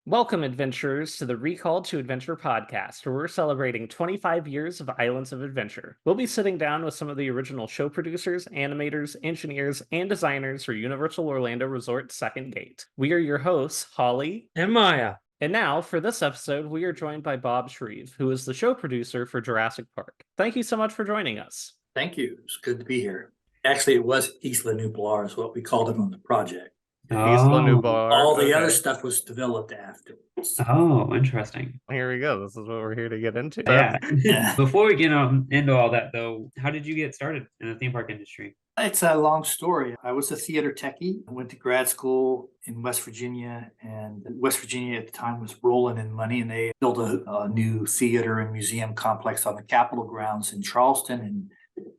Welcome, adventurers, to the Recall to Adventure podcast, where we're celebrating 25 years of Islands of Adventure. We'll be sitting down with some of the original show producers, animators, engineers, and designers for Universal Orlando Resort's Second Gate. We are your hosts, Holly and Maya. And now, for this episode, we are joined by Bob Shreve, who is the show producer for Jurassic Park. Thank you so much for joining us. Thank you. It's good to be here. Actually, it was Isla Nublar is what we called it on the project. Isla Nublar. All the other stuff was developed afterwards. Oh, interesting. Here we go. This is what we're here to get into. Yeah. Before we get into all that, though, how did you get started in the theme park industry? It's a long story. I was a theater techie. I went to grad school in West Virginia, and West Virginia at the time was rolling in money, and they built a new theater and museum complex on the Capitol grounds in Charleston, and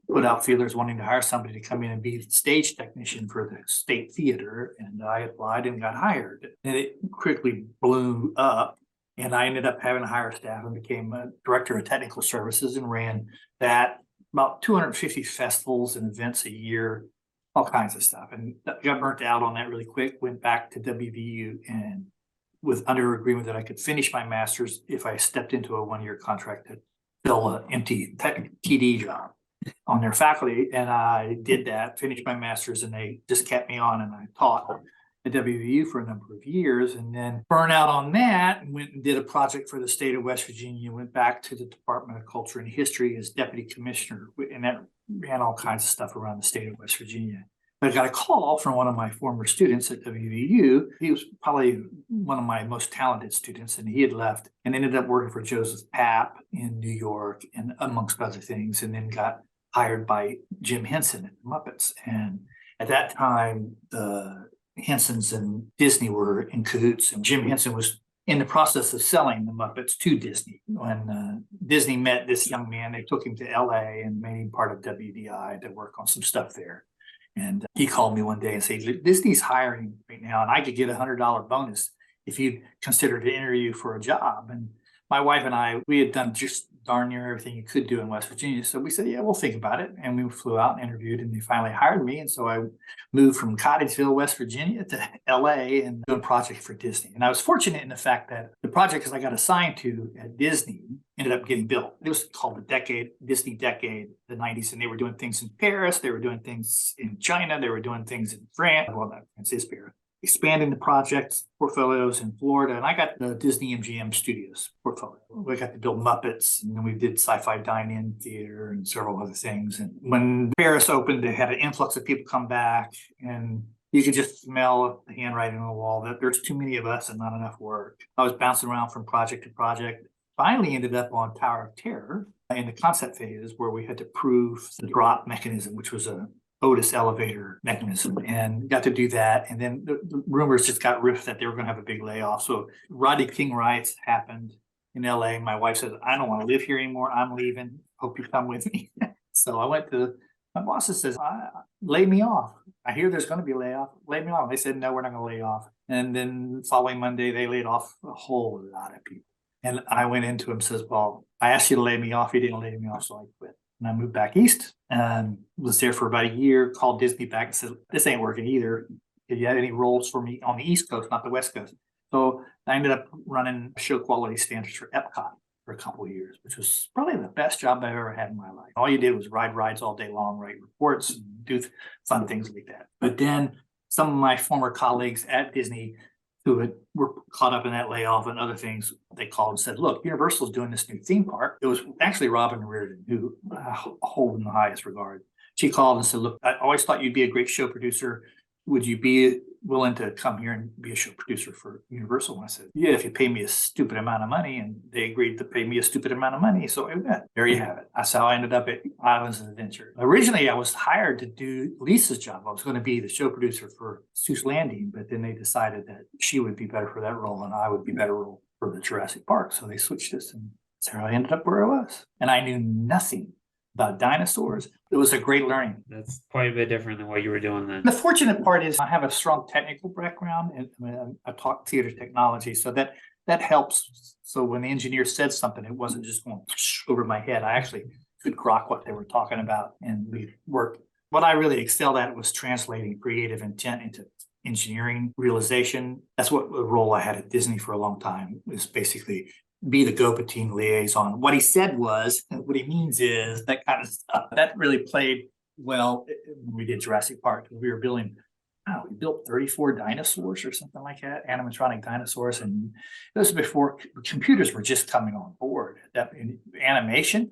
put out feelers wanting to hire somebody to come in and be the stage technician for the state theater. And I applied and got hired. And it quickly blew up. And I ended up having to hire staff and became a director of technical services and ran that, about 250 festivals and events a year, all kinds of stuff. And got burnt out on that really quick, went back to WVU and with under agreement that I could finish my master's if I stepped into a one-year contract to fill an empty TD job on their faculty. And I did that, finished my master's, and they just kept me on, and I taught at WVU for a number of years, and then burned out on that and went and did a project for the state of West Virginia, went back to the Department of Culture and History as deputy commissioner, and that ran all kinds of stuff around the state of West Virginia. But I got a call from one of my former students at WVU. He was probably one of my most talented students, and he had left and ended up working for Joseph Papp in New York, and amongst other things, and then got hired by Jim Henson at the Muppets. And at that time, the Hensons and Disney were in cahoots, and Jim Henson was in the process of selling the Muppets to Disney. When Disney met this young man, they took him to LA and made him part of WDI to work on some stuff there. And he called me one day and said, Disney's hiring right now, and I could get a $100 bonus if you'd consider to interview for a job. And my wife and I, we had done just darn near everything you could do in West Virginia. So we said, yeah, we'll think about it. And we flew out and interviewed, and they finally hired me. And so I moved from Cottageville, West Virginia to LA and doing a project for Disney. And I was fortunate in the fact that the projects I got assigned to at Disney ended up getting built. It was called the Disney Decade, the 90s. And they were doing things in Paris. They were doing things in China. They were doing things in France. Well, not France, is Paris. Expanding the projects portfolios in Florida, and I got the Disney MGM Studios portfolio. We got to build Muppets, and then we did Sci-Fi Dine-In Theater and several other things. And when Paris opened, they had an influx of people come back, and you could just smell the handwriting on the wall that there's too many of us and not enough work. I was bouncing around from project to project. Finally ended up on Tower of Terror in the concept phase, where we had to prove the drop mechanism, which was a Otis elevator mechanism, and got to do that. And then the rumors just got riffed that they were going to have a big layoff. So Rodney King riots happened in LA. My wife said, I don't want to live here anymore. I'm leaving. Hope you come with me. So I went to my boss and says, lay me off. I hear there's going to be a layoff. Lay me off. They said, no, we're not going to lay off. And then following Monday, they laid off a whole lot of people. And I went into him and says, well, I asked you to lay me off. You didn't lay me off, so I quit. And I moved back east and was there for about a year, called Disney back and said, this ain't working either. If you had any roles for me on the East Coast, not the West Coast. So I ended up running show quality standards for Epcot for a couple of years, which was probably the best job I've ever had in my life. All you did was ride rides all day long, write reports, and do fun things like that. But then some of my former colleagues at Disney who were caught up in that layoff and other things, they called and said, look, Universal's doing this new theme park. It was actually Robin Reardon, who I hold in the highest regard. She called and said, look, I always thought you'd be a great show producer. Would you be willing to come here and be a show producer for Universal? And I said, yeah, if you pay me a stupid amount of money. And they agreed to pay me a stupid amount of money. So I went. There you have it. That's how I ended up at Islands of Adventure. Originally, I was hired to do Lisa's job. I was going to be the show producer for Seuss Landing, but then they decided that she would be better for that role and I would be better role for the Jurassic Park. So they switched us, and that's how I ended up where I was. And I knew nothing about dinosaurs. It was a great learning. That's quite a bit different than what you were doing then. The fortunate part is I have a strong technical background, and I taught theater technology, so that helps. So when the engineer said something, it wasn't just going over my head. I actually could grok what they were talking about, and we worked. What I really excelled at was translating creative intent into engineering realization. That's what the role I had at Disney for a long time, was basically be the go-between liaison. What he said was, what he means is, that kind of stuff. That really played well when we did Jurassic Park. We were building, we built 34 dinosaurs or something like that, animatronic dinosaurs. And this was before computers were just coming on board. That in animation,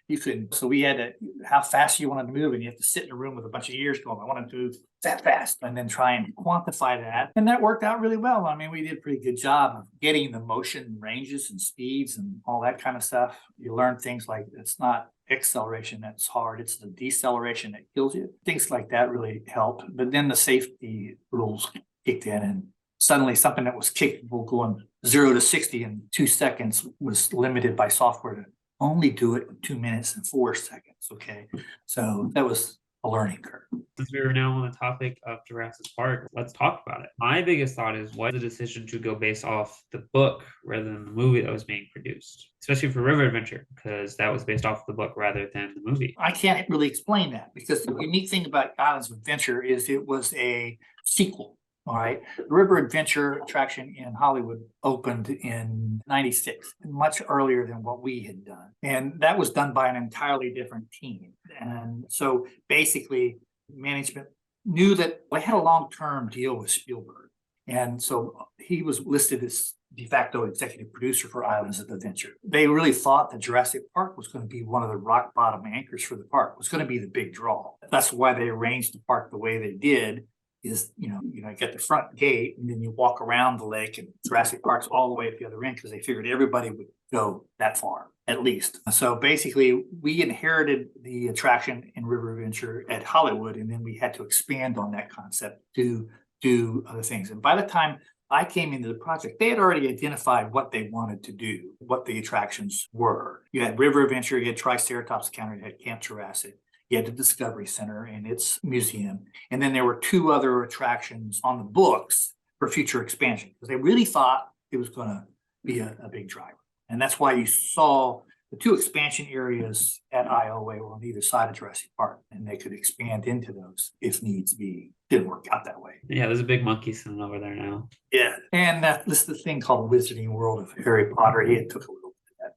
you could, so we had to, how fast you wanted to move, and you have to sit in a room with a bunch of ears going, I want to move that fast, and then try and quantify that. And that worked out really well. I mean, we did a pretty good job of getting the motion ranges and speeds and all that kind of stuff. You learn things like it's not acceleration that's hard, it's the deceleration that kills you. Things like that really helped. But then the safety rules kicked in, and suddenly something that was capable going 0 to 60 in 2 seconds was limited by software to only do it in 2 minutes and 4 seconds. Okay, so that was a learning curve. Since we are now on the topic of Jurassic Park, let's talk about it. My biggest thought is, why the decision to go based off the book rather than the movie that was being produced, especially for River Adventure, because that was based off the book rather than the movie. I can't really explain that, because the unique thing about Islands of Adventure is it was a sequel. All right. The River Adventure attraction in Hollywood opened in 96, much earlier than what we had done. And that was done by an entirely different team. And so basically, management knew that they had a long-term deal with Spielberg. And so he was listed as de facto executive producer for Islands of Adventure. They really thought that Jurassic Park was going to be one of the rock bottom anchors for the park. It was going to be the big draw. That's why they arranged the park the way they did. Is, you get the front gate, and then you walk around the lake, and Jurassic Park's all the way at the other end, because they figured everybody would go that far, at least. So basically, we inherited the attraction in River Adventure at Hollywood, and then we had to expand on that concept to do other things. And by the time I came into the project, they had already identified what they wanted to do, what the attractions were. You had River Adventure, you had Triceratops Counter, you had Camp Jurassic. You had the Discovery Center and its museum. And then there were 2 other attractions on the books for future expansion, because they really thought it was going to be a big driver. And that's why you saw the 2 expansion areas at IOA were on either side of Jurassic Park, and they could expand into those if needs be. Didn't work out that way. Yeah, there's a big monkey sitting over there now. Yeah. And this is the thing called Wizarding World of Harry Potter. He had took a little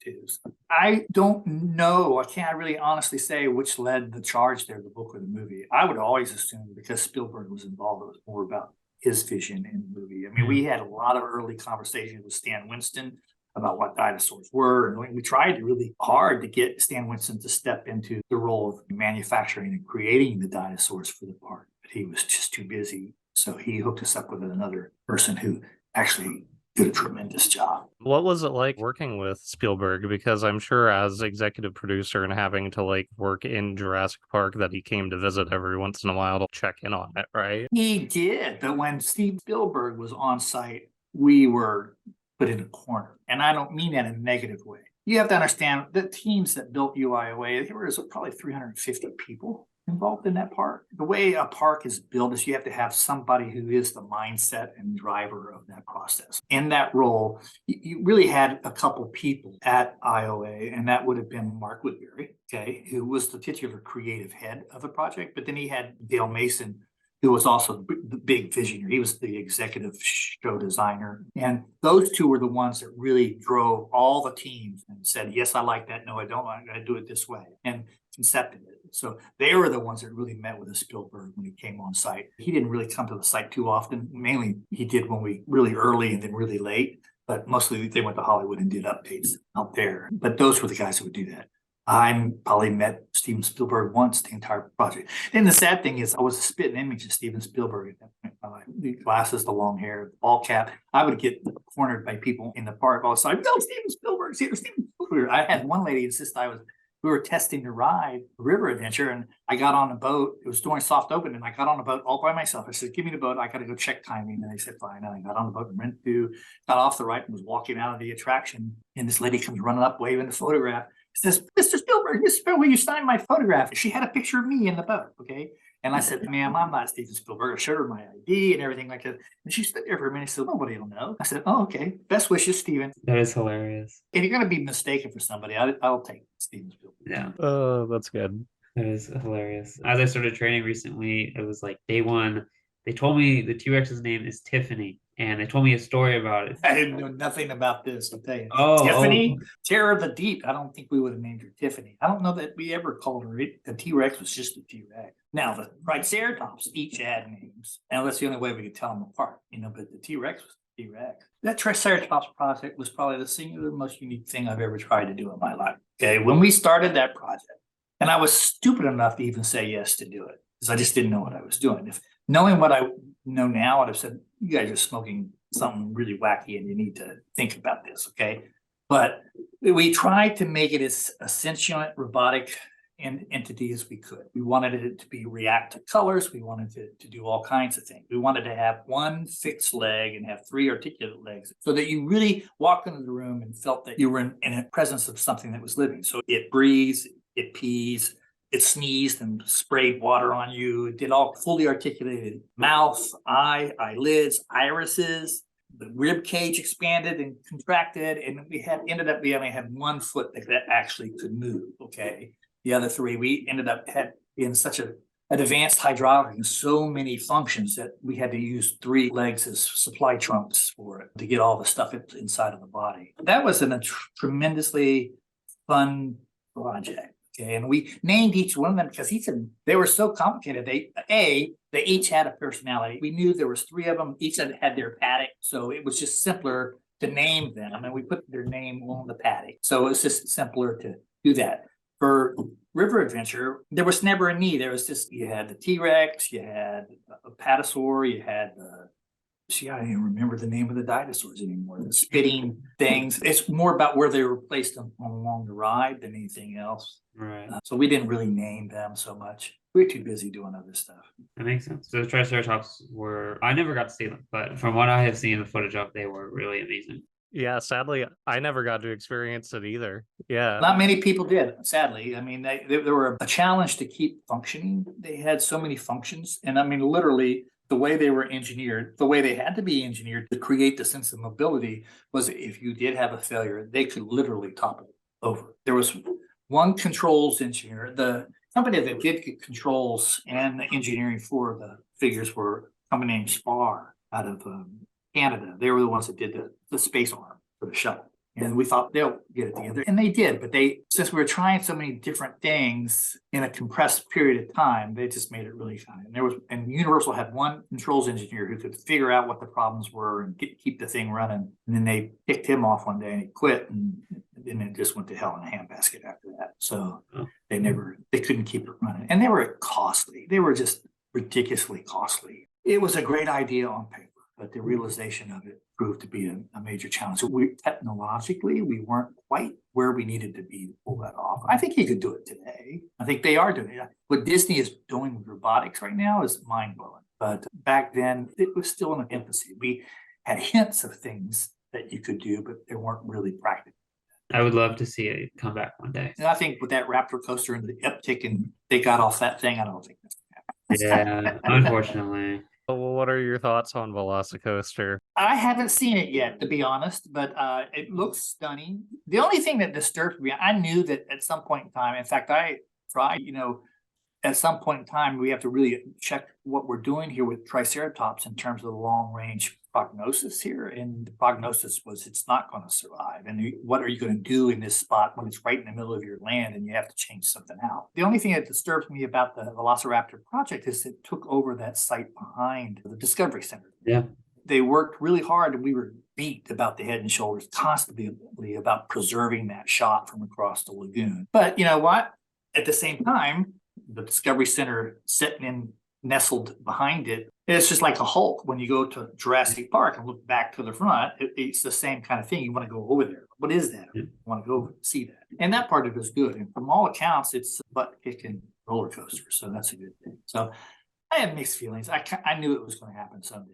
too. So I don't know. I can't really honestly say which led the charge there, the book or the movie. I would always assume, because Spielberg was involved, it was more about his vision in the movie. I mean, we had a lot of early conversations with Stan Winston about what dinosaurs were. And we tried really hard to get Stan Winston to step into the role of manufacturing and creating the dinosaurs for the park. But he was just too busy. So he hooked us up with another person who actually did a tremendous job. What was it like working with Spielberg? Because I'm sure as executive producer and having to work in Jurassic Park, that he came to visit every once in a while to check in on it, right? He did, but when Steve Spielberg was on site, we were put in a corner. And I don't mean that in a negative way. You have to understand the teams that built UIOA, there was probably 350 people involved in that park. The way a park is built is you have to have somebody who is the mindset and driver of that process. In that role, you really had a couple people at IOA, and that would have been Mark Woodbury, okay, who was the titular creative head of the project. But then he had Dale Mason, who was also the big visionary. He was the executive show designer. And those 2 were the ones that really drove all the teams and said, yes, I like that. No, I don't. I'm going to do it this way. And concepted it. So they were the ones that really met with the Spielberg when he came on site. He didn't really come to the site too often. Mainly he did when we really early and then really late, but mostly they went to Hollywood and did updates out there. But those were the guys who would do that. I probably met Steven Spielberg once the entire project. And the sad thing is I was a spitting image of Steven Spielberg at that point. The glasses, the long hair, the ball cap. I would get cornered by people in the park all the time. No, Steven Spielberg's here, Steven Spielberg. I had one lady insist we were testing to ride River Adventure, and I got on a boat. It was during soft open, and I got on a boat all by myself. I said, give me the boat. I got to go check timing. And they said, fine. And I got on the boat and got off the right and was walking out of the attraction. And this lady comes running up, waving the photograph. says, Mr. Spielberg, will you sign my photograph? She had a picture of me in the boat, okay? And I said, ma'am, I'm not Steven Spielberg. I showed her my ID and everything like that. And she stood there for a minute and said, nobody will know. I said, oh, okay. Best wishes, Steven. That is hilarious. If you're going to be mistaken for somebody, I'll take Steven Spielberg. Yeah. Oh, that's good. That is hilarious. As I started training recently, it was like day one. They told me the T-Rex's name is Tiffany, and they told me a story about it. I didn't know nothing about this, I'll tell you. Oh, Tiffany, Terror of the Deep. I don't think we would have named her Tiffany. I don't know that we ever called her. The T-Rex was just a T-Rex. Now, the Triceratops each had names. And that's the only way we could tell them apart, but the T-Rex was the T-Rex. That Triceratops project was probably the singular most unique thing I've ever tried to do in my life. Okay, when we started that project, and I was stupid enough to even say yes to do it, because I just didn't know what I was doing. If knowing what I know now, I'd have said, you guys are smoking something really wacky and you need to think about this, okay? But we tried to make it as a sentient, robotic entity as we could. We wanted it to react to colors. We wanted it to do all kinds of things. We wanted to have one fixed leg and have 3 articulate legs so that you really walked into the room and felt that you were in the presence of something that was living. So it breathes, it pees, it sneezed and sprayed water on you. It did all fully articulated mouth, eyelids, irises. The rib cage expanded and contracted, and we only had 1 foot that actually could move. Okay, the other 3 we ended up had in such an advanced hydraulic and so many functions that we had to use 3 legs as supply trunks for it to get all the stuff inside of the body. That was a tremendously fun project. Okay, and we named each one of them because they were so complicated. They each had a personality. We knew there was 3 of them. Each had their paddock, so it was just simpler to name them. And we put their name on the paddock, so it was just simpler to do that. For River Adventure, there was never a need. There was just you had the T-Rex, you had a Patasaur, you had the. I don't even remember the name of the dinosaurs anymore. The spitting things. It's more about where they were placed along the ride than anything else. Right. So we didn't really name them so much. We were too busy doing other stuff. That makes sense. So the Triceratops I never got to see them, but from what I have seen the footage of, they were really amazing. Yeah, sadly, I never got to experience it either. Yeah. Not many people did, sadly. I mean, they were a challenge to keep functioning. They had so many functions. And I mean, literally, the way they were engineered, the way they had to be engineered to create the sense of mobility was if you did have a failure, they could literally topple over. There was one controls engineer. The company that did controls and the engineering for the figures were a company named Spar out of Canada. They were the ones that did the space arm for the shuttle. And we thought they'll get it together. And they did, but since we were trying so many different things in a compressed period of time, they just made it really fun. And Universal had one controls engineer who could figure out what the problems were and keep the thing running. And then they picked him off one day and he quit, and then it just went to hell in a handbasket after that. So they couldn't keep it running. And they were costly. They were just ridiculously costly. It was a great idea on paper, but the realization of it proved to be a major challenge. Technologically, we weren't quite where we needed to be to pull that off. I think you could do it today. I think they are doing it. What Disney is doing with robotics right now is mind-blowing. But back then, it was still in an infancy. We had hints of things that you could do, but they weren't really practical. I would love to see it come back one day. And I think with that Raptor coaster and the uptick and they got off that thing, I don't think that's going to happen. Yeah, unfortunately. Well, what are your thoughts on Velocicoaster? I haven't seen it yet, to be honest, but it looks stunning. The only thing that disturbed me, I knew that at some point in time, in fact, I tried, at some point in time, we have to really check what we're doing here with Triceratops in terms of the long range prognosis here. And the prognosis was it's not going to survive. And what are you going to do in this spot when it's right in the middle of your land and you have to change something out? The only thing that disturbs me about the Velociraptor project is it took over that site behind the Discovery Center. Yeah. They worked really hard and we were beat about the Head and Shoulders constantly about preserving that shot from across the lagoon. But you know what? At the same time, the Discovery Center sitting in nestled behind it. It's just like a Hulk. When you go to Jurassic Park and look back to the front, it's the same kind of thing. You want to go over there. What is that? You want to go over and see that. And that part of it is good. And from all accounts, it's a butt-kicking roller coaster. So that's a good thing. So I have mixed feelings. I knew it was going to happen someday.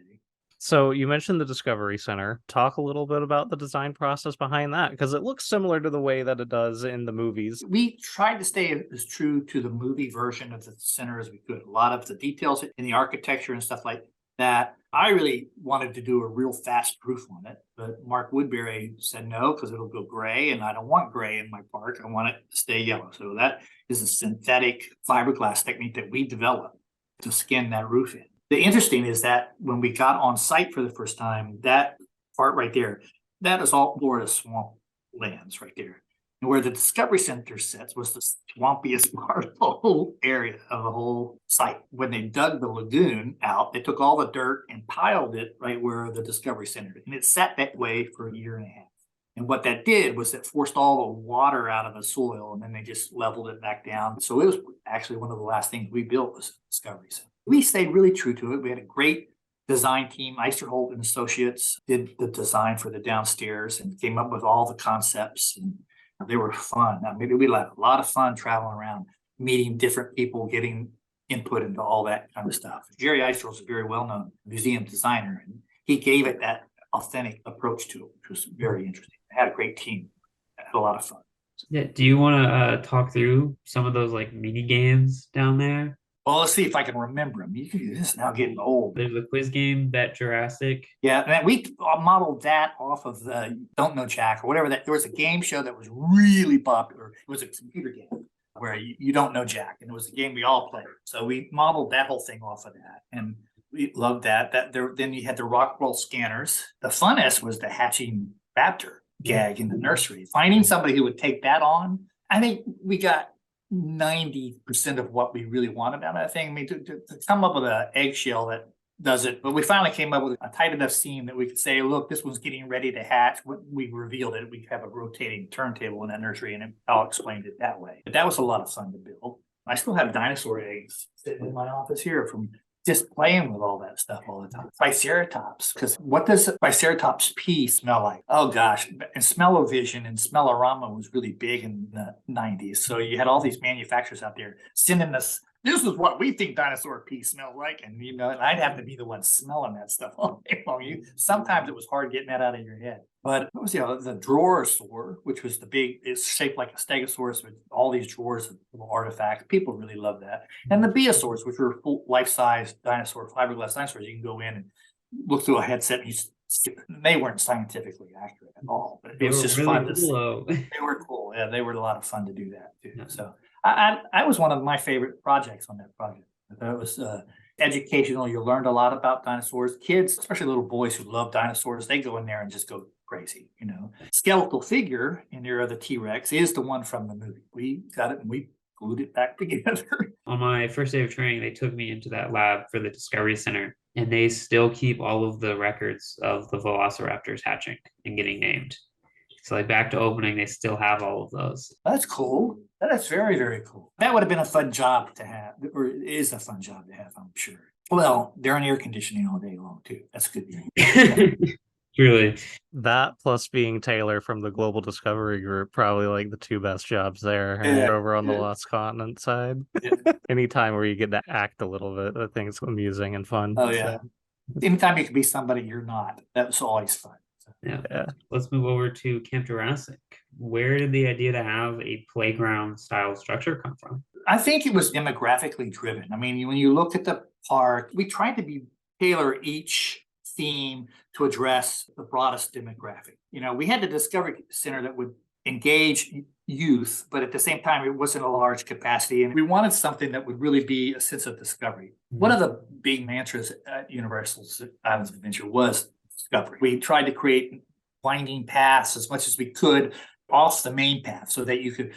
So you mentioned the Discovery Center. Talk a little bit about the design process behind that, because it looks similar to the way that it does in the movies. We tried to stay as true to the movie version of the center as we could. A lot of the details in the architecture and stuff like that. I really wanted to do a real fast roof on it, but Mark Woodbury said no, because it'll go gray, and I don't want gray in my park. I want it to stay yellow. So that is a synthetic fiberglass technique that we developed to skin that roof in. The interesting is that when we got on site for the first time, that part right there, that is all Florida swamp lands right there. And where the Discovery Center sits was the swampiest part of the whole area of the whole site. When they dug the lagoon out, they took all the dirt and piled it right where the Discovery Center is. And it sat that way for a year and a half. And what that did was it forced all the water out of the soil, and then they just leveled it back down. So it was actually one of the last things we built was the Discovery Center. We stayed really true to it. We had a great design team. Eisterholt and Associates did the design for the downstairs and came up with all the concepts, and they were fun. I mean, we had a lot of fun traveling around, meeting different people, getting input into all that kind of stuff. Jerry Eisterholt is a very well-known museum designer, and he gave it that authentic approach to it, which was very interesting. I had a great team. I had a lot of fun. Yeah. Do you want to talk through some of those like mini games down there? Well, let's see if I can remember them. You're just now getting old. There's a quiz game, Bet Jurassic. Yeah, and we modeled that off of the Don't Know Jack or whatever. That there was a game show that was really popular. It was a computer game where you don't know Jack, and it was a game we all played. So we modeled that whole thing off of that, and we loved that. Then you had the Rockwell scanners. The funnest was the hatching raptor gag in the nursery. Finding somebody who would take that on, I think we got 90% of what we really wanted out of that thing. I mean, to come up with an eggshell that does it, but we finally came up with a tight enough seam that we could say, look, this one's getting ready to hatch. When we revealed it, we have a rotating turntable in that nursery, and I'll explain it that way. But that was a lot of fun to build. I still have dinosaur eggs sitting in my office here from just playing with all that stuff all the time. Triceratops, because what does Triceratops pea smell like? Oh gosh, and Smell-O-Vision and Smell-O-Rama was really big in the 90s. So you had all these manufacturers out there sending us, this is what we think dinosaur pee smells like. And and I'd have to be the one smelling that stuff all day long. Sometimes it was hard getting that out of your head. But what was the Drosaur, which was it's shaped like a stegosaurus with all these drawers of little artifacts. People really love that. And the Beosaurs, which were full life-size dinosaur, fiberglass dinosaurs. You can go in and look through a headset and they weren't scientifically accurate at all, but it was just really fun to see. They were cool. Yeah, they were a lot of fun to do that too. Yeah. So I was one of my favorite projects on that project. It was educational. You learned a lot about dinosaurs. Kids, especially little boys who love dinosaurs, they go in there and just go crazy. Skeletal figure in there of the T-Rex is the one from the movie. We got it and we glued it back together. On my first day of training, they took me into that lab for the Discovery Center, and they still keep all of the records of the velociraptors hatching and getting named. So like back to opening, they still have all of those. That's cool. That's very, very cool. That would have been a fun job to have, or it is a fun job to have, I'm sure. Well, they're in air conditioning all day long too. That's good. Truly. That plus being Taylor from the Global Discovery Group, probably like the two best jobs there. Yeah, over on the Lost Continent side. Yeah. Anytime where you get to act a little bit, I think it's amusing and fun. Oh yeah. So. Anytime you can be somebody you're not, that's always fun. Yeah. Let's move over to Camp Jurassic. Where did the idea to have a playground style structure come from? I think it was demographically driven. I mean, when you look at the park, we tried to tailor each theme to address the broadest demographic. We had the Discovery Center that would engage youth, but at the same time, it wasn't a large capacity. And we wanted something that would really be a sense of discovery. Mm-hmm. One of the big mantras at Universal's Islands of Adventure was discovery. We tried to create winding paths as much as we could off the main path so that you could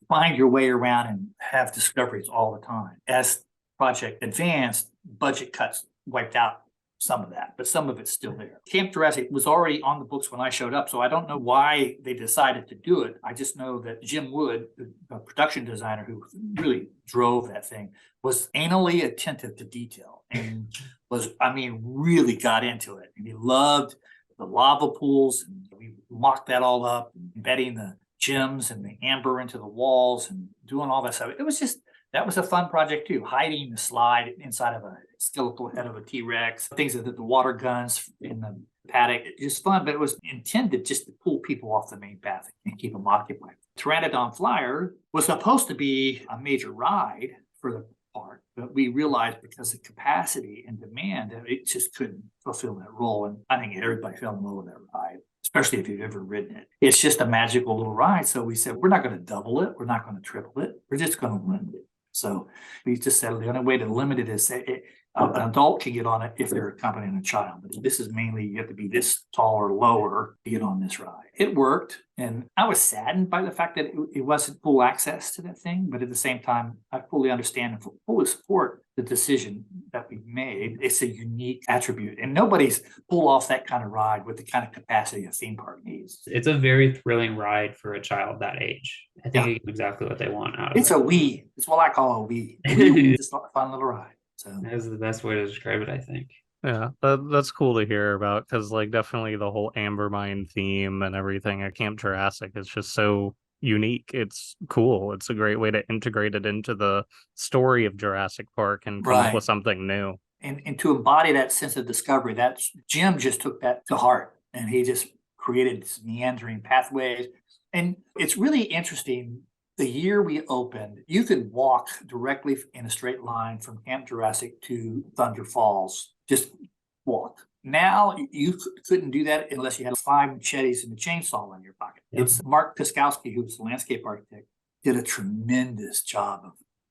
find your way around and have discoveries all the time. As the project advanced, budget cuts wiped out some of that, but some of it's still there. Camp Jurassic was already on the books when I showed up, so I don't know why they decided to do it. I just know that Jim Wood, the production designer who really drove that thing, was anally attentive to detail and really got into it. And he loved the lava pools, and we mocked that all up, embedding the gems and the amber into the walls and doing all that stuff. It was just That was a fun project too, hiding the slide inside of a skeletal head of a T-Rex, things that the water guns in the paddock. It was fun, but it was intended just to pull people off the main path and keep them occupied. Pteranodon Flyer was supposed to be a major ride for the park, but we realized because of capacity and demand that it just couldn't fulfill that role. And I think everybody fell in love with that ride, especially if you've ever ridden it. It's just a magical little ride. So we said, we're not going to double it. We're not going to triple it. We're just going to limit it. So we just said the only way to limit it is an adult can get on it if they're accompanying a child. But this is mainly you have to be this tall or lower to get on this ride. It worked. And I was saddened by the fact that it wasn't full access to that thing. But at the same time, I fully understand and fully support the decision that we made. It's a unique attribute. And nobody's pulled off that kind of ride with the kind of capacity a theme park needs. It's a very thrilling ride for a child that age. I think it's exactly what they want out of it. It's a wee. It's what I call a wee. It's just a fun little ride. So that's the best way to describe it, I think. Yeah, that's cool to hear about because, like, definitely the whole Amber Mine theme and everything at Camp Jurassic is just so unique. It's cool. It's a great way to integrate it into the story of Jurassic Park and come up with something new. And to embody that sense of discovery, that's Jim just took that to heart and he just created meandering pathways. And it's really interesting. The year we opened, you could walk directly in a straight line from Camp Jurassic to Thunder Falls. Just walk. Now you couldn't do that unless you had 5 machetes and a chainsaw in your pocket. Yep. It's Mark Piskowski, who's the landscape architect, did a tremendous job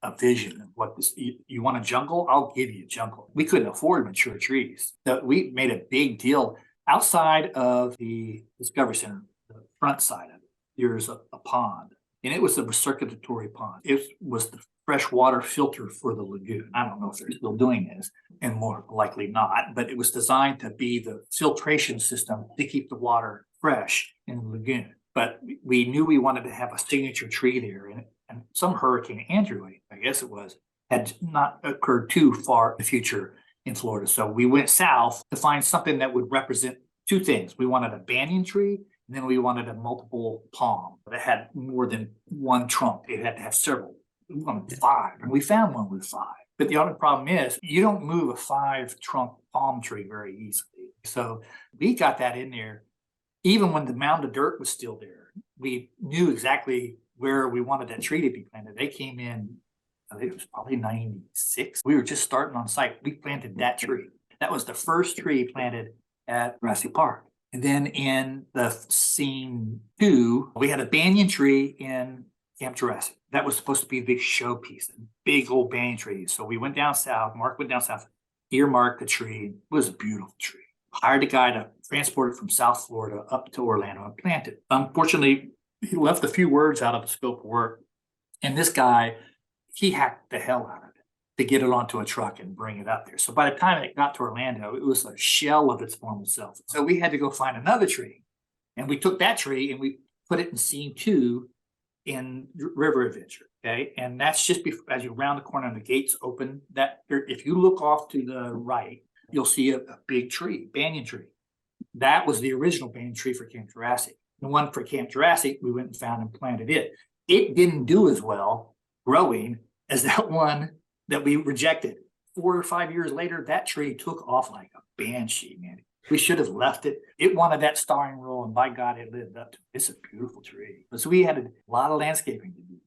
of vision of what this. You want a jungle? I'll give you a jungle. We couldn't afford mature trees. So we made a big deal outside of the Discovery Center, the front side of it. There's a pond. And it was a recirculatory pond. It was the fresh water filter for the lagoon. I don't know if they're still doing this, and more likely not, but it was designed to be the filtration system to keep the water fresh in the lagoon. But we knew we wanted to have a signature tree there, and some Hurricane Andrew, I guess it was, had not occurred too far in the future in Florida. So we went south to find something that would represent 2 things. We wanted a banyan tree, and then we wanted a multiple palm that had more than 1 trunk. It had to have several. We wanted 5, and we found one with 5. But the other problem is you don't move a 5-trunk palm tree very easily. So we got that in there. Even when the mound of dirt was still there, we knew exactly where we wanted that tree to be planted. They came in, I think it was probably 96. We were just starting on site. We planted that tree. That was the first tree planted at Jurassic Park. And then in the scene 2, we had a banyan tree in Camp Jurassic. That was supposed to be a big showpiece, a big old banyan tree. So we went down south. Mark went down south, earmarked the tree. It was a beautiful tree. Hired a guy to transport it from South Florida up to Orlando and plant it. Unfortunately, he left a few words out of the scope of work. And this guy, he hacked the hell out of it to get it onto a truck and bring it up there. So by the time it got to Orlando, it was a shell of its former self. So we had to go find another tree. And we took that tree and we put it in scene 2 in River Adventure. Okay. And that's just as you round the corner and the gates open, that if you look off to the right, you'll see a big tree, banyan tree. That was the original banyan tree for Camp Jurassic. The one for Camp Jurassic, we went and found and planted it. It didn't do as well growing as that one that we rejected. 4 or 5 years later, that tree took off like a banshee, man. We should have left it. It wanted that starring role, and by God, it lived up to it. It's a beautiful tree. So we had a lot of landscaping to do,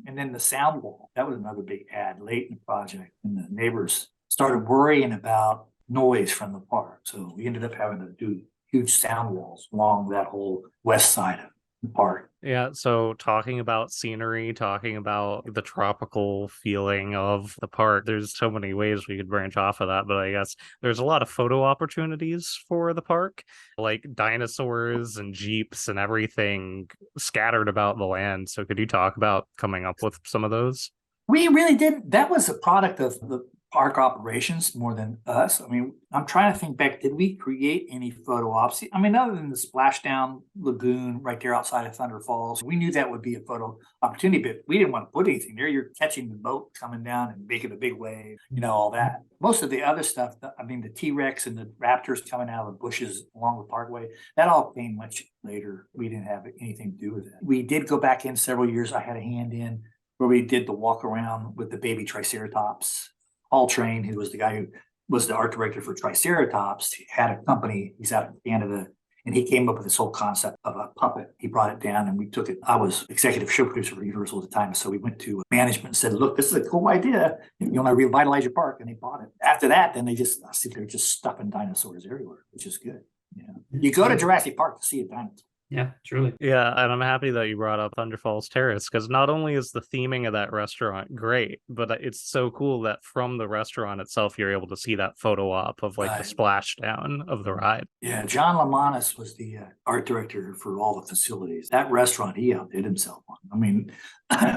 And then the sound wall, that was another big ad late in the project. And the neighbors started worrying about noise from the park. So we ended up having to do huge sound walls along that whole west side of the park. Yeah, so talking about scenery, talking about the tropical feeling of the park, there's so many ways we could branch off of that, but I guess there's a lot of photo opportunities for the park, like dinosaurs and jeeps and everything scattered about the land. So could you talk about coming up with some of those? We really didn't. That was a product of the park operations more than us. I mean, I'm trying to think back. Did we create any photo ops? I mean, other than the splashdown lagoon right there outside of Thunder Falls, we knew that would be a photo opportunity, but we didn't want to put anything there. You're catching the boat coming down and making a big wave, all that. Most of the other stuff, I mean, the T-Rex and the raptors coming out of the bushes along the parkway, that all came much later. We didn't have anything to do with it. We did go back in several years. I had a hand in where we did the walk around with the baby Triceratops. Paul Train, who was the guy who was the art director for Triceratops, had a company. He's out of Canada. And he came up with this whole concept of a puppet. He brought it down and we took it. I was executive show producer for Universal at the time. So we went to management and said, look, this is a cool idea. You want to revitalize your park? And they bought it. After that, then I see they're just stuffing dinosaurs everywhere, which is good. Yeah. You go to Jurassic Park to see a dinosaur. Yeah, truly. Yeah, and I'm happy that you brought up Thunder Falls Terrace, because not only is the theming of that restaurant great, but it's so cool that from the restaurant itself, you're able to see that photo op of like the splashdown of the ride. Yeah, John Lamanis was the art director for all the facilities. That restaurant, he outdid himself on. I mean,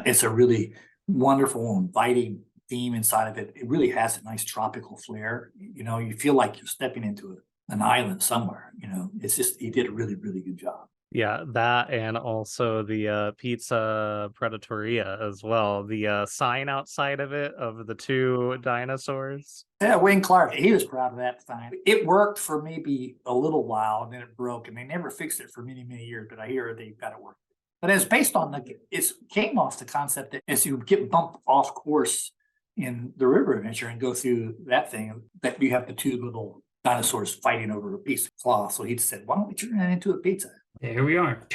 it's a really wonderful, inviting theme inside of it. It really has a nice tropical flair. You know, you feel like you're stepping into an island somewhere. You know, it's just, he did a really, really good job. Yeah, that and also the Pizza Predatoria as well. The sign outside of it of the two dinosaurs. Yeah, Wayne Clark, he was proud of that sign. It worked for maybe a little while and then it broke and they never fixed it for many, many years, but I hear they got it working. But it's based on it came off the concept that as you get bumped off course in the river adventure and go through that thing, that you have the two little dinosaurs fighting over a piece of cloth. So he said, why don't we turn that into a pizza? There we are.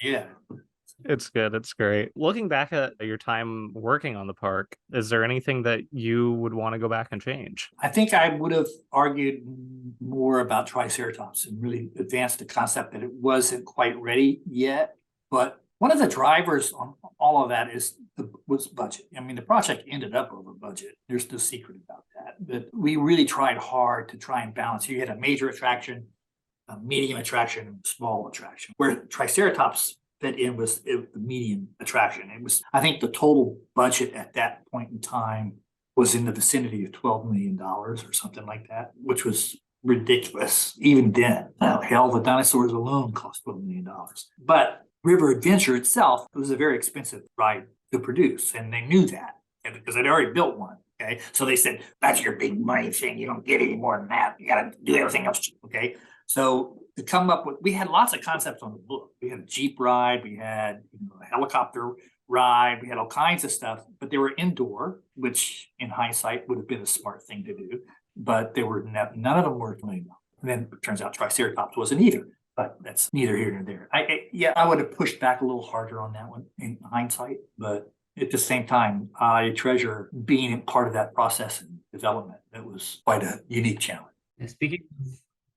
Yeah. It's good. It's great. Looking back at your time working on the park, is there anything that you would want to go back and change? I think I would have argued more about Triceratops and really advanced the concept that it wasn't quite ready yet. But one of the drivers on all of that was budget. I mean, the project ended up over budget. There's no secret about that. But we really tried hard to try and balance. You had a major attraction, a medium attraction, and a small attraction. Where Triceratops fit in was the medium attraction. It was, I think the total budget at that point in time was in the vicinity of $12 million or something like that, which was ridiculous. Even then, hell, the dinosaurs alone cost $12 million. But River Adventure itself, it was a very expensive ride to produce, and they knew that because they'd already built one. Okay, so they said, that's your big money thing. You don't get any more than that. You got to do everything else. Okay, so to come up with, we had lots of concepts on the book. We had a Jeep ride, we had a helicopter ride, we had all kinds of stuff, but they were indoor, which in hindsight would have been a smart thing to do. But they were none of them were $1 million. And then it turns out Triceratops wasn't either. But that's neither here nor there. I would have pushed back a little harder on that one in hindsight, but at the same time, I treasure being part of that process and development. It was quite a unique challenge. And speaking of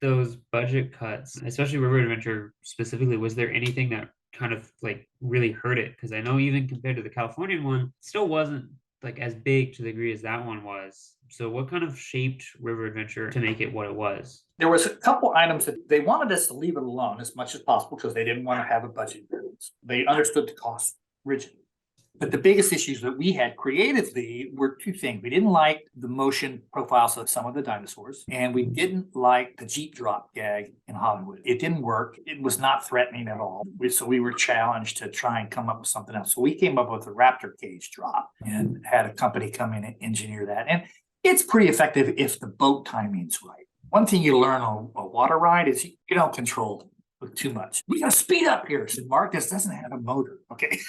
those budget cuts, especially River Adventure specifically, was there anything that kind of like really hurt it? Because I know even compared to the Californian one, it still wasn't like as big to the degree as that one was. So what kind of shaped River Adventure to make it what it was? There was a couple items that they wanted us to leave it alone as much as possible because they didn't want to have a budget variance. They understood the cost rigidly. But the biggest issues that we had creatively were two things. We didn't like the motion profiles of some of the dinosaurs, and we didn't like the Jeep drop gag in Hollywood. It didn't work. It was not threatening at all. So we were challenged to try and come up with something else. So we came up with a Raptor cage drop and had a company come in and engineer that. And it's pretty effective if the boat timing's right. One thing you learn on a water ride is you don't control too much. We got to speed up here. So Mark, this doesn't have a motor, okay?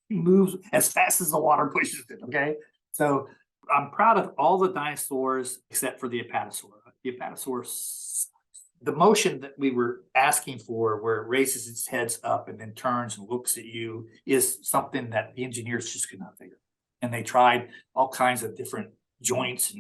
It moves as fast as the water pushes it, okay? So I'm proud of all the dinosaurs except for the Apatosaur. The Apatosaur, the motion that we were asking for, where it raises its heads up and then turns and looks at you, is something that the engineers just could not figure. And they tried all kinds of different joints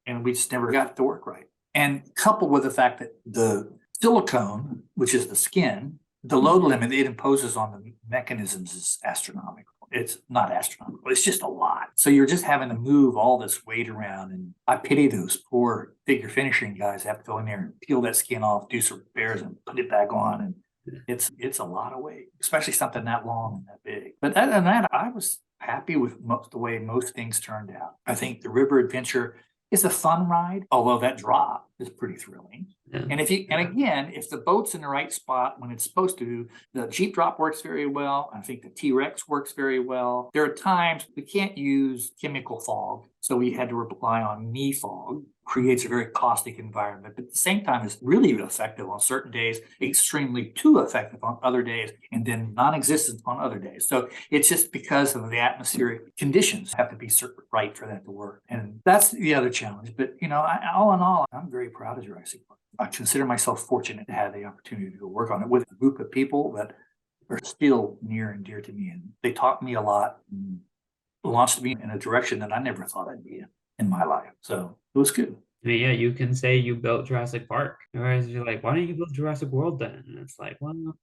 and we just never got it to work right. And coupled with the fact that the silicone, which is the skin, the load limit it imposes on the mechanisms is astronomical. It's not astronomical. It's just a lot. So you're just having to move all this weight around. And I pity those poor figure finishing guys that have to go in there and peel that skin off, do some repairs and put it back on. And it's a lot of weight, especially something that long and that big. But other than that, I was happy with the way most things turned out. I think the River Adventure is a fun ride, although that drop is pretty thrilling. Yeah. And again, if the boat's in the right spot when it's supposed to, the Jeep drop works very well. I think the T-Rex works very well. There are times we can't use chemical fog, so we had to rely on knee fog. Creates a very caustic environment, but at the same time is really effective on certain days, extremely too effective on other days, and then non-existent on other days. So it's just because of the atmospheric conditions have to be right for that to work. And that's the other challenge. But, all in all, I'm very proud of Jurassic Park. I consider myself fortunate to have the opportunity to go work on it with a group of people that are still near and dear to me. And they taught me a lot and launched me in a direction that I never thought I'd be in my life. So it was good. I mean, yeah, you can say you built Jurassic Park. Whereas you're like, why don't you build Jurassic World then? And it's like, well.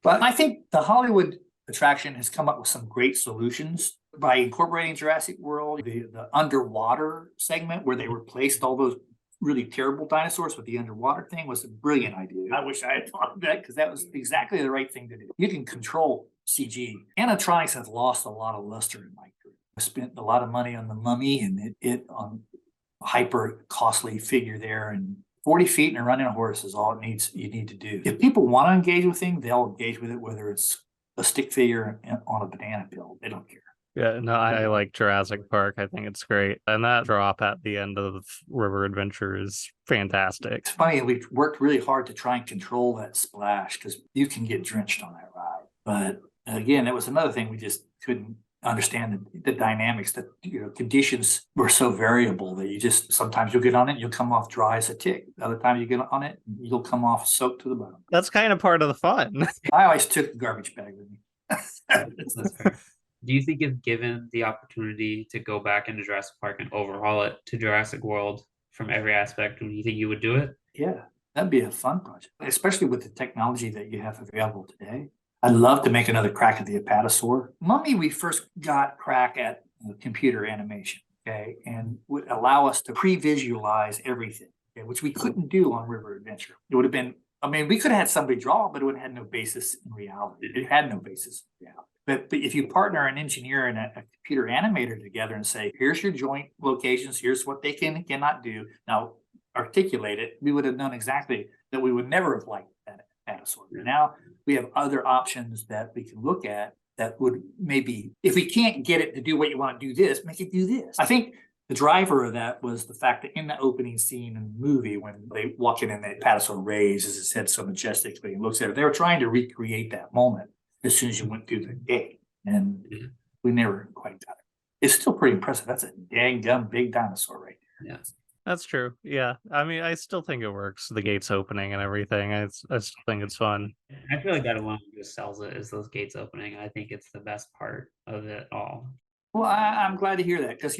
But I think the Hollywood attraction has come up with some great solutions by incorporating Jurassic World, the underwater segment where they replaced all those really terrible dinosaurs with the underwater thing was a brilliant idea. I wish I had thought of that because that was exactly the right thing to do. You can control CG. Animatronics has lost a lot of luster in my career. I spent a lot of money on the Mummy and it on hyper costly figure there, and 40 feet and running a horse is all you need to do. If people want to engage with things, they'll engage with it, whether it's a stick figure on a banana peel. They don't care. Yeah, no, I like Jurassic Park. I think it's great. And that drop at the end of River Adventure is fantastic. It's funny, we've worked really hard to try and control that splash because you can get drenched on that ride. But again, that was another thing we just couldn't understand the dynamics, that conditions were so variable that you just sometimes you'll get on it, you'll come off dry as a tick. Other times you get on it, you'll come off soaked to the bottom. That's kind of part of the fun. I always took the garbage bag with me. That's fair. Do you think if given the opportunity to go back into Jurassic Park and overhaul it to Jurassic World from every aspect, do you think you would do it? Yeah, that'd be a fun project, especially with the technology that you have available today. I'd love to make another crack at the apatosaur. Mummy, we first got crack at computer animation, okay, and would allow us to pre-visualize everything, okay, which we couldn't do on River Adventure. It would have been, we could have had somebody draw, but it would have had no basis in reality. It had no basis in reality. But if you partner an engineer and a computer animator together and say, here's your joint locations, here's what they can and cannot do, now articulate it, we would have known exactly that we would never have liked that apatosaur. Now we have other options that we can look at that would maybe, if we can't get it to do what you want to do this, make it do this. I think the driver of that was the fact that in the opening scene in the movie, when they walk in and the apatosaur raises his head so majestically and looks at it, they were trying to recreate that moment as soon as you went through the gate. And we never quite got it. It's still pretty impressive. That's a dang gum big dinosaur right there. Yeah. That's true. Yeah. I still think it works. The gates opening and everything. I still think it's fun. I feel like that alone just sells it, is those gates opening. I think it's the best part of it all. Well, I'm glad to hear that because,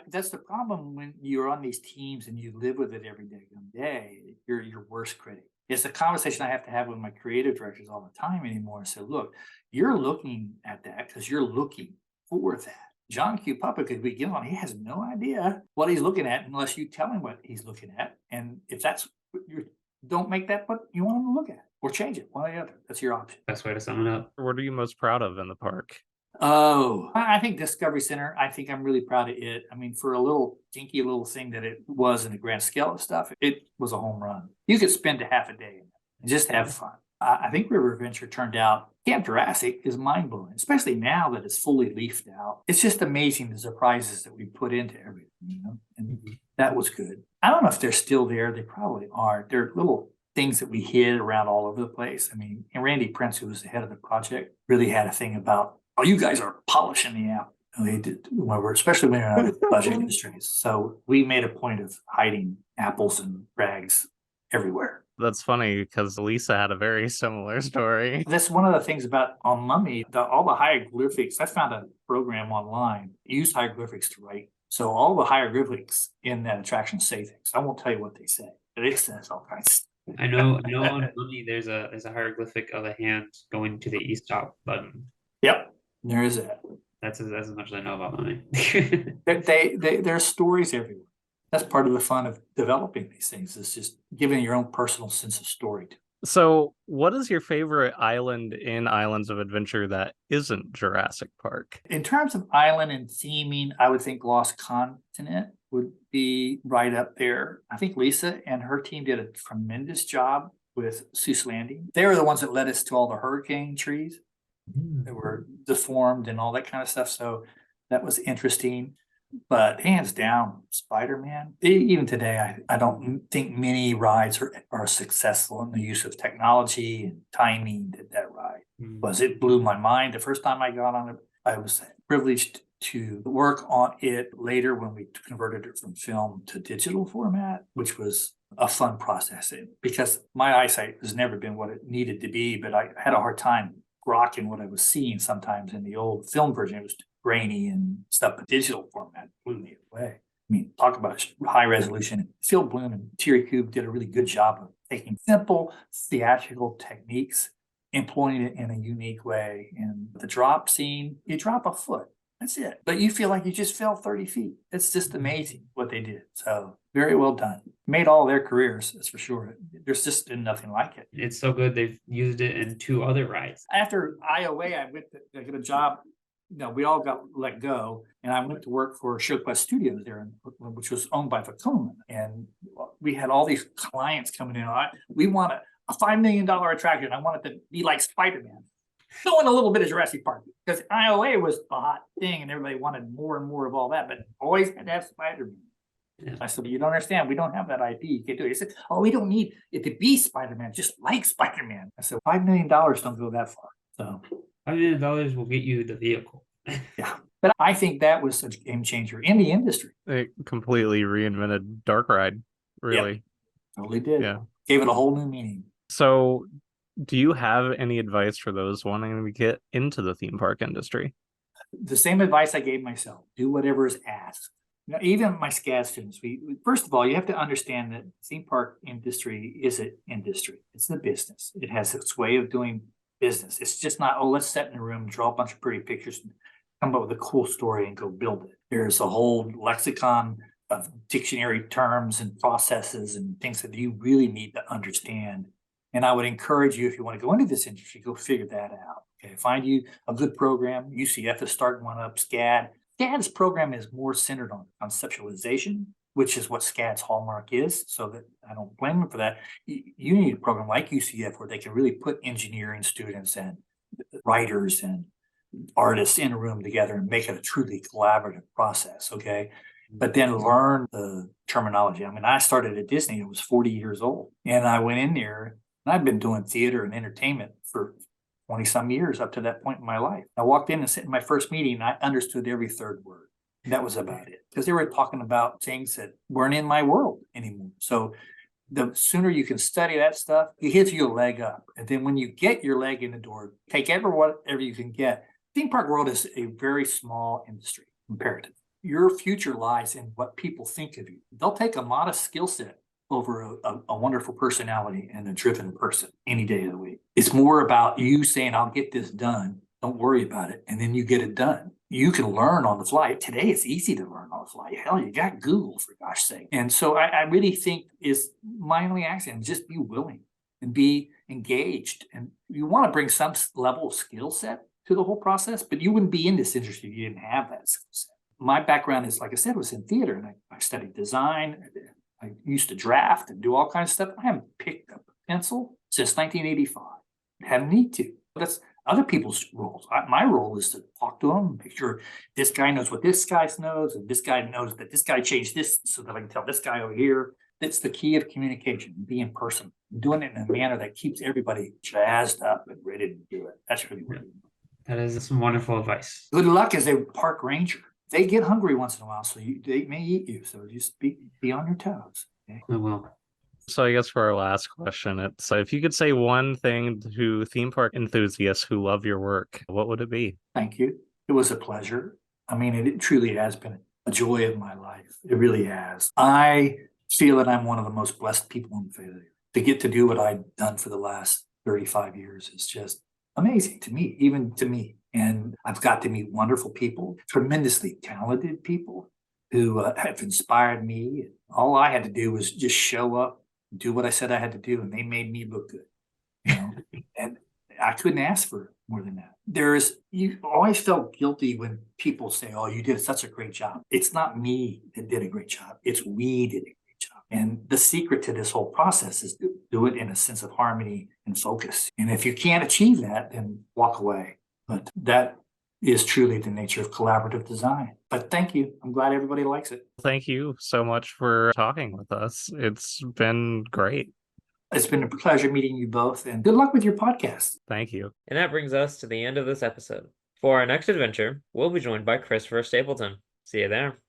that's the problem when you're on these teams and you live with it every day. You're your worst critic. It's a conversation I have to have with my creative directors all the time anymore. And say, look, you're looking at that because you're looking for that. John Q. Papa could begin on, he has no idea what he's looking at unless you tell him what he's looking at. And if that's what you don't make that what you want him to look at or change it, one or the other. That's your option. Best way to sum it up. What are you most proud of in the park? Oh, I think Discovery Center, I think I'm really proud of it. For a little dinky little thing that it was in the grand scale of stuff, it was a home run. You could spend a half a day in it and just have fun. I think River Adventure turned out, Camp Jurassic is mind-blowing, especially now that it's fully leafed out. It's just amazing the surprises that we put into everything, and that was good. I don't know if they're still there. They probably aren't. They're little things that we hid around all over the place. And Randy Prince, who was the head of the project, really had a thing about, oh, you guys are polishing the apple. They did, especially when you're in budget industries. So we made a point of hiding apples and rags everywhere. That's funny because Lisa had a very similar story. That's one of the things about on Mummy, all the hieroglyphics. I found a program online, use hieroglyphics to write. So all the hieroglyphics in that attraction say things. I won't tell you what they say, but it says all kinds. I know on Mummy there's a hieroglyphic of a hand going to the e-stop button. Yep, there is that. That's as much as I know about Mummy. There's stories everywhere. That's part of the fun of developing these things. It's just giving your own personal sense of story to it. So what is your favorite island in Islands of Adventure that isn't Jurassic Park? In terms of island and theming, I would think Lost Continent would be right up there. I think Lisa and her team did a tremendous job with Seuss Landing. They were the ones that led us to all the hurricane trees that were deformed and all that kind of stuff. So that was interesting. But hands down, Spider-Man, even today, I don't think many rides are successful in the use of technology and timing that ride. Was it blew my mind the first time I got on it. I was privileged to work on it later when we converted it from film to digital format, which was a fun process because my eyesight has never been what it needed to be, but I had a hard time grokking what I was seeing sometimes in the old film version. It was grainy and stuff, but digital format blew me away. I mean, talk about high resolution. Phil Bloom and Thierry Kube did a really good job of taking simple theatrical techniques, employing it in a unique way. And the drop scene, you drop a foot. That's it. But you feel like you just fell 30 feet. It's just amazing what they did. So very well done. Made all their careers, that's for sure. There's just been nothing like it. It's so good they've used it in 2 other rides. After IOA, I went to get a job. We all got let go, and I went to work for Showquest Studios there, which was owned by Vacoma. And we had all these clients coming in. We want a $5 million attraction. I want it to be like Spider-Man. Throw in a little bit of Jurassic Park because IOA was a hot thing and everybody wanted more and more of all that, but always had to have Spider-Man. Yeah. I said, you don't understand. We don't have that IP. You can't do it. He said, we don't need it to be Spider-Man, just like Spider-Man. I said, $5 million don't go that far. So $5 million will get you the vehicle. Yeah. But I think that was a game changer in the industry. It completely reinvented Dark Ride, really. Yep. Totally did. Yeah. Gave it a whole new meaning. So do you have any advice for those wanting to get into the theme park industry? The same advice I gave myself. Do whatever is asked. Even my SCAD students, first of all, you have to understand that theme park industry is an industry. It's a business. It has its way of doing business. It's just not, let's sit in a room, draw a bunch of pretty pictures, and come up with a cool story and go build it. There's a whole lexicon of dictionary terms and processes and things that you really need to understand. And I would encourage you, if you want to go into this industry, go figure that out. Okay, find you a good program. UCF is starting one up. SCAD. SCAD's program is more centered on conceptualization, which is what SCAD's hallmark is. So that I don't blame them for that. You need a program like UCF where they can really put engineering students and writers and artists in a room together and make it a truly collaborative process. Okay. But then learn the terminology. I mean, I started at Disney. I was 40 years old, and I went in there. And I've been doing theater and entertainment for 20 some years up to that point in my life. I walked in and sat in my first meeting, and I understood every third word. That was about it, because they were talking about things that weren't in my world anymore. So the sooner you can study that stuff, it gives you a leg up. And then when you get your leg in the door, take whatever you can get. Theme park world is a very small industry comparatively. Your future lies in what people think of you. They'll take a modest skill set over a wonderful personality and a driven person any day of the week. It's more about you saying, I'll get this done. Don't worry about it. And then you get it done. You can learn on the fly. Today, it's easy to learn on the fly. Hell, you got Google, for gosh sake. And so I really think is my only action, just be willing and be engaged. And you want to bring some level of skill set to the whole process, but you wouldn't be in this industry if you didn't have that skill set. My background is, like I said, was in theater, and I studied design. I used to draft and do all kinds of stuff. I haven't picked up a pencil since 1985. I haven't need to. That's other people's roles. My role is to talk to them, make sure this guy knows what this guy knows, and this guy knows that this guy changed this so that I can tell this guy over here. That's the key of communication, being personal, doing it in a manner that keeps everybody jazzed up and ready to do it. That's really what that is some wonderful advice. Good luck as a park ranger. They get hungry once in a while, so they may eat you. So just be on your toes. Okay? I will. So I guess for our last question, it's if you could say one thing to theme park enthusiasts who love your work, what would it be? Thank you. It was a pleasure. I mean, it truly has been a joy of my life. It really has. I feel that I'm one of the most blessed people on the face of the earth. To get to do what I've done for the last 35 years is just amazing to me, even to me. And I've got to meet wonderful people, tremendously talented people who have inspired me. All I had to do was just show up, do what I said I had to do, and they made me look good. You know? And I couldn't ask for more than that. You always felt guilty when people say, oh, you did such a great job. It's not me that did a great job. It's we did a great job. And the secret to this whole process is to do it in a sense of harmony and focus. And if you can't achieve that, then walk away. But that is truly the nature of collaborative design. But thank you. I'm glad everybody likes it. Thank you so much for talking with us. It's been great. It's been a pleasure meeting you both, and good luck with your podcast. Thank you. And that brings us to the end of this episode. For our next adventure, we'll be joined by Christopher Stapleton. See you there.